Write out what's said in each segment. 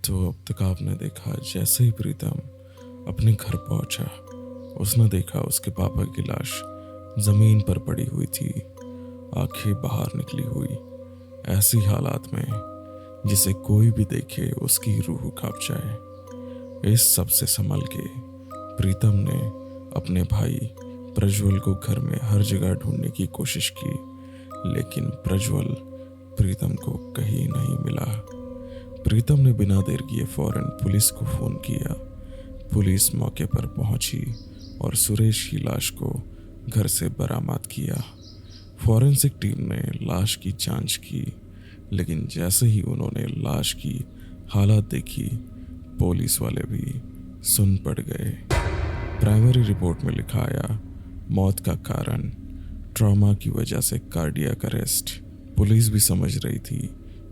तो अब तक आपने देखा जैसे ही प्रीतम अपने घर पहुंचा, उसने देखा उसके पापा की लाश जमीन पर पड़ी हुई थी, आंखें बाहर निकली हुई। ऐसी हालात में जिसे कोई भी देखे उसकी रूह कांप जाए। इस सब से संभल के प्रीतम ने अपने भाई प्रज्वल को घर में हर जगह ढूंढने की कोशिश की, लेकिन प्रज्वल प्रीतम को कहीं नहीं मिला। प्रीतम ने बिना देर किए फौरन पुलिस को फोन किया। पुलिस मौके पर पहुंची और सुरेश की लाश को घर से बरामद किया। फॉरेंसिक टीम ने लाश की जांच की, लेकिन जैसे ही उन्होंने लाश की हालत देखी, पुलिस वाले भी सुन पड़ गए। प्राइमरी रिपोर्ट में लिखा आया, मौत का कारण ट्रॉमा की वजह से कार्डियक अरेस्ट। पुलिस भी समझ रही थी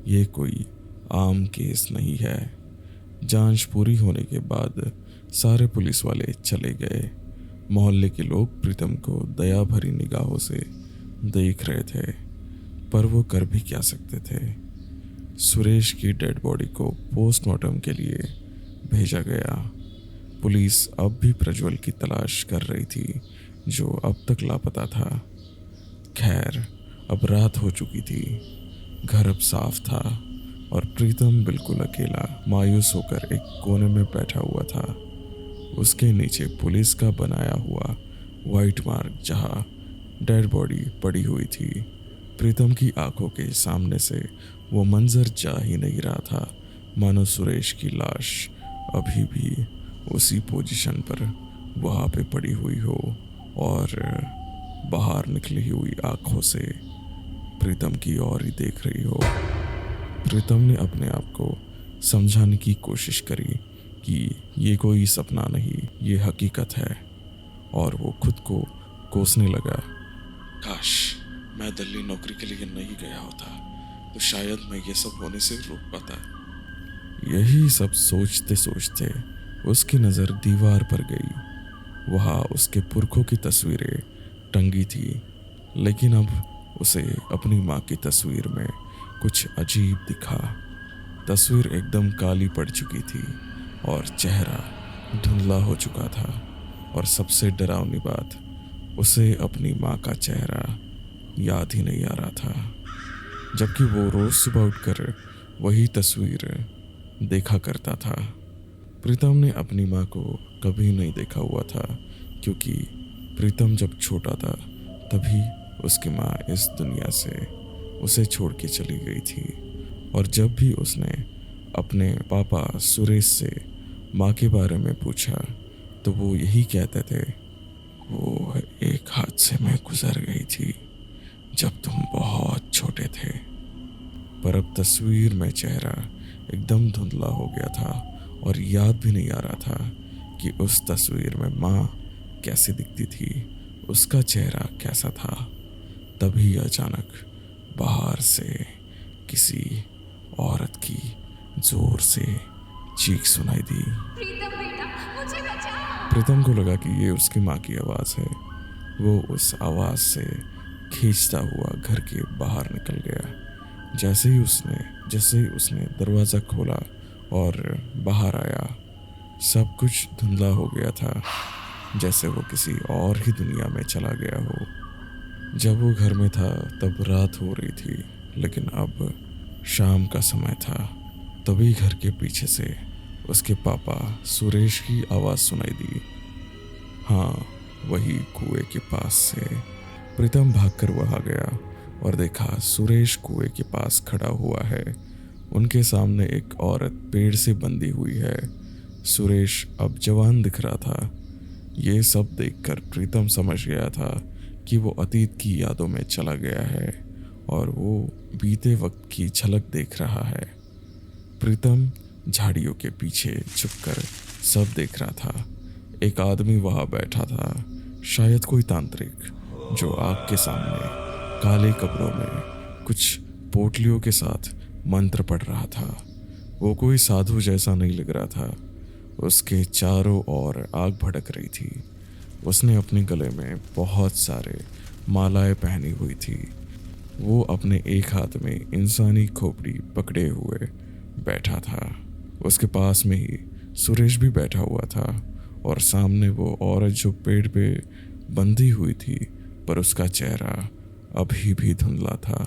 ये कोई आम केस नहीं है। जांच पूरी होने के बाद सारे पुलिस वाले चले गए। मोहल्ले के लोग प्रीतम को दया भरी निगाहों से देख रहे थे, पर वो कर भी क्या सकते थे। सुरेश की डेड बॉडी को पोस्टमार्टम के लिए भेजा गया। पुलिस अब भी प्रज्वल की तलाश कर रही थी, जो अब तक लापता था। खैर, अब रात हो चुकी थी, घर अब साफ था और प्रीतम बिल्कुल अकेला मायूस होकर एक कोने में बैठा हुआ था। उसके नीचे पुलिस का बनाया हुआ वाइट मार्क जहां डेड बॉडी पड़ी हुई थी। प्रीतम की आंखों के सामने से वो मंजर जा ही नहीं रहा था, मानो सुरेश की लाश अभी भी उसी पोजीशन पर वहां पे पड़ी हुई हो और बाहर निकली हुई आंखों से प्रीतम की ओर ही देख रही हो। प्रीतम ने अपने आप को समझाने की कोशिश करी कि ये कोई सपना नहीं, ये हकीकत है, और वो खुद को कोसने लगा। काश मैं दिल्ली नौकरी के लिए नहीं गया होता तो शायद मैं ये सब होने से रोक पाता। यही सब सोचते सोचते उसकी नज़र दीवार पर गई। वहाँ उसके पुरखों की तस्वीरें टंगी थी, लेकिन अब उसे अपनी माँ की तस्वीर में कुछ अजीब दिखा। तस्वीर एकदम काली पड़ चुकी थी और चेहरा धुंधला हो चुका था, और सबसे डरावनी बात, उसे अपनी माँ का चेहरा याद ही नहीं आ रहा था, जबकि वो रोज सुबह उठकर वही तस्वीर देखा करता था। प्रीतम ने अपनी माँ को कभी नहीं देखा हुआ था, क्योंकि प्रीतम जब छोटा था तभी उसकी माँ इस दुनिया से उसे छोड़ के चली गई थी। और जब भी उसने अपने पापा सुरेश से माँ के बारे में पूछा तो वो यही कहते थे, वो एक हादसे में गुजर गई थी जब तुम बहुत छोटे थे। पर अब तस्वीर में चेहरा एकदम धुंधला हो गया था और याद भी नहीं आ रहा था कि उस तस्वीर में माँ कैसी दिखती थी, उसका चेहरा कैसा था। तभी अचानक बाहर से किसी औरत की जोर से चीख सुनाई दी। प्रीतम बेटा, मुझे बचाओ। प्रीतम को लगा कि ये उसकी माँ की आवाज़ है। वो उस आवाज़ से खींचता हुआ घर के बाहर निकल गया। जैसे ही उसने दरवाज़ा खोला और बाहर आया, सब कुछ धुंधला हो गया था, जैसे वो किसी और ही दुनिया में चला गया हो। जब वो घर में था तब रात हो रही थी, लेकिन अब शाम का समय था। तभी घर के पीछे से उसके पापा सुरेश की आवाज़ सुनाई दी। हाँ, वही कुएं के पास से। प्रीतम भागकर वहां गया और देखा सुरेश कुएं के पास खड़ा हुआ है। उनके सामने एक औरत पेड़ से बंधी हुई है। सुरेश अब जवान दिख रहा था। ये सब देखकर प्रीतम समझ गया था कि वो अतीत की यादों में चला गया है और वो बीते वक्त की झलक देख रहा है। प्रीतम झाड़ियों के पीछे छुपकर सब देख रहा था। एक आदमी वहां बैठा था, शायद कोई तांत्रिक, जो आग के सामने काले कपड़ों में कुछ पोटलियों के साथ मंत्र पढ़ रहा था। वो कोई साधु जैसा नहीं लग रहा था। उसके चारों ओर आग भड़क रही थी। उसने अपने गले में बहुत सारे मालाएं पहनी हुई थी। वो अपने एक हाथ में इंसानी खोपड़ी पकड़े हुए बैठा था। उसके पास में ही सुरेश भी बैठा हुआ था और सामने वो औरत जो पेड़ पे बंधी हुई थी, पर उसका चेहरा अभी भी धुंधला था।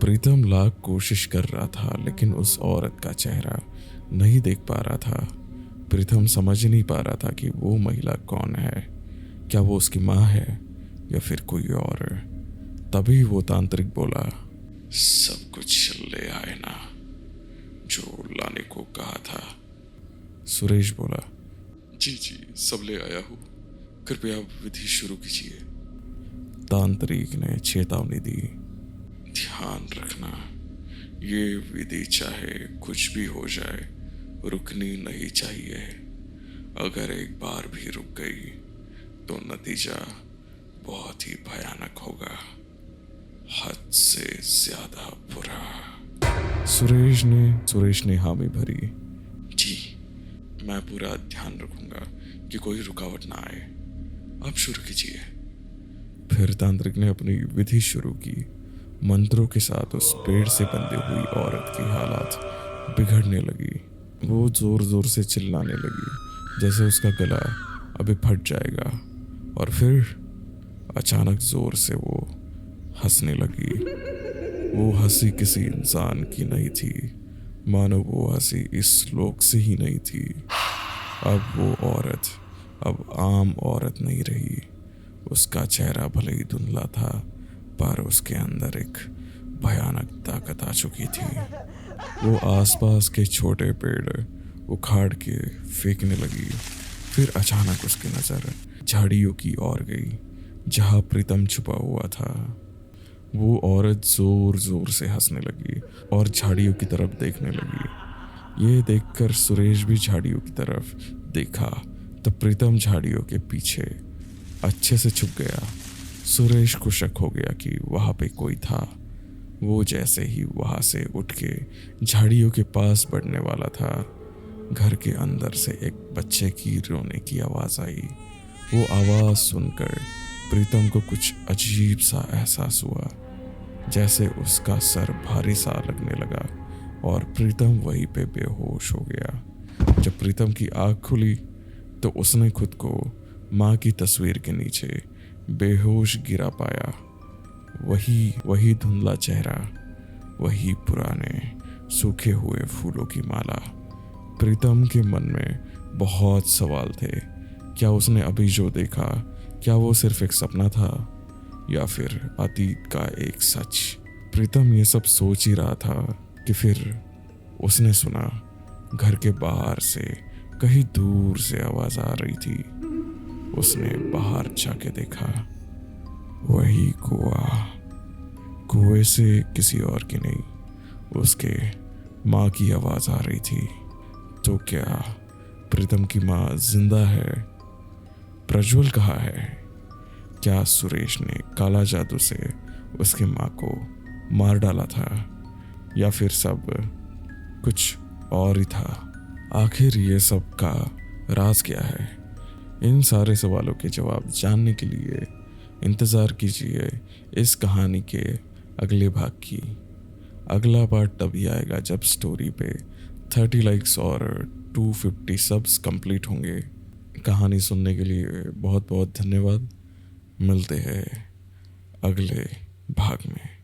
प्रीतम लाख कोशिश कर रहा था लेकिन उस औरत का चेहरा नहीं देख पा रहा था। प्रीतम समझ नहीं पा रहा था कि वो महिला कौन है, क्या वो उसकी माँ है या फिर कोई और। तभी वो तांत्रिक बोला, सब कुछ ले आए ना जो लाने को कहा था। सुरेश बोला, जी जी सब ले आया हूँ, कृपया विधि शुरू कीजिए। तांत्रिक ने चेतावनी दी, ध्यान रखना, ये विधि चाहे कुछ भी हो जाए रुकनी नहीं चाहिए। अगर एक बार भी रुक गई तो नतीजा बहुत ही भयानक होगा, हद से ज्यादा बुरा। सुरेश ने हामी भरी, जी मैं पूरा ध्यान रखूंगा कि कोई रुकावट ना आए, आप शुरू कीजिए। फिर तांत्रिक ने अपनी विधि शुरू की। मंत्रों के साथ उस पेड़ से बंधी हुई औरत की हालत बिगड़ने लगी। वो जोर जोर से चिल्लाने लगी जैसे उसका गला अभी फट जाएगा, और फिर अचानक जोर से वो हंसने लगी। वो हंसी किसी इंसान की नहीं थी, मानो वो हंसी इस लोक से ही नहीं थी। अब वो औरत अब आम औरत नहीं रही। उसका चेहरा भले ही धुंधला था, पर उसके अंदर एक भयानक ताकत आ चुकी थी। वो आसपास के छोटे पेड़ उखाड़ के फेंकने लगी। फिर अचानक उसकी नजर झाड़ियों की ओर गई जहां प्रीतम छुपा हुआ था। वो औरत जोर जोर से हंसने लगी और झाड़ियों की तरफ देखने लगी। ये देखकर सुरेश भी झाड़ियों की तरफ देखा तो प्रीतम झाड़ियों के पीछे अच्छे से छुप गया। सुरेश को शक हो गया कि वहां पे कोई था। वो जैसे ही वहां से उठ के झाड़ियों के पास बढ़ने वाला था, घर के अंदर से एक बच्चे की रोने की आवाज आई। वो आवाज सुनकर प्रीतम को कुछ अजीब सा एहसास हुआ, जैसे उसका सर भारी सा लगने लगा और प्रीतम वहीं पे बेहोश हो गया। जब प्रीतम की आंख खुली तो उसने खुद को माँ की तस्वीर के नीचे बेहोश गिरा पाया। वही धुंधला चेहरा, वही पुराने सूखे हुए फूलों की माला। प्रीतम के मन में बहुत सवाल थे। क्या उसने अभी जो देखा, क्या वो सिर्फ एक सपना था या फिर अतीत का एक सच? प्रीतम ये सब सोच ही रहा था कि फिर उसने सुना घर के बाहर से कहीं दूर से आवाज आ रही थी। उसने बाहर जाके देखा, वही कुएं से किसी और की नहीं, उसके माँ की आवाज आ रही थी। तो क्या प्रीतम की माँ जिंदा है? प्रज्वल कहाँ है? क्या सुरेश ने काला जादू से उसकी माँ को मार डाला था या फिर सब कुछ और ही था? आखिर ये सब का राज क्या है? इन सारे सवालों के जवाब जानने के लिए इंतज़ार कीजिए इस कहानी के अगले भाग की। अगला पार्ट तभी आएगा जब स्टोरी पे 30 लाइक्स और 250 सब्स कंप्लीट होंगे। कहानी सुनने के लिए बहुत बहुत धन्यवाद। मिलते हैं अगले भाग में।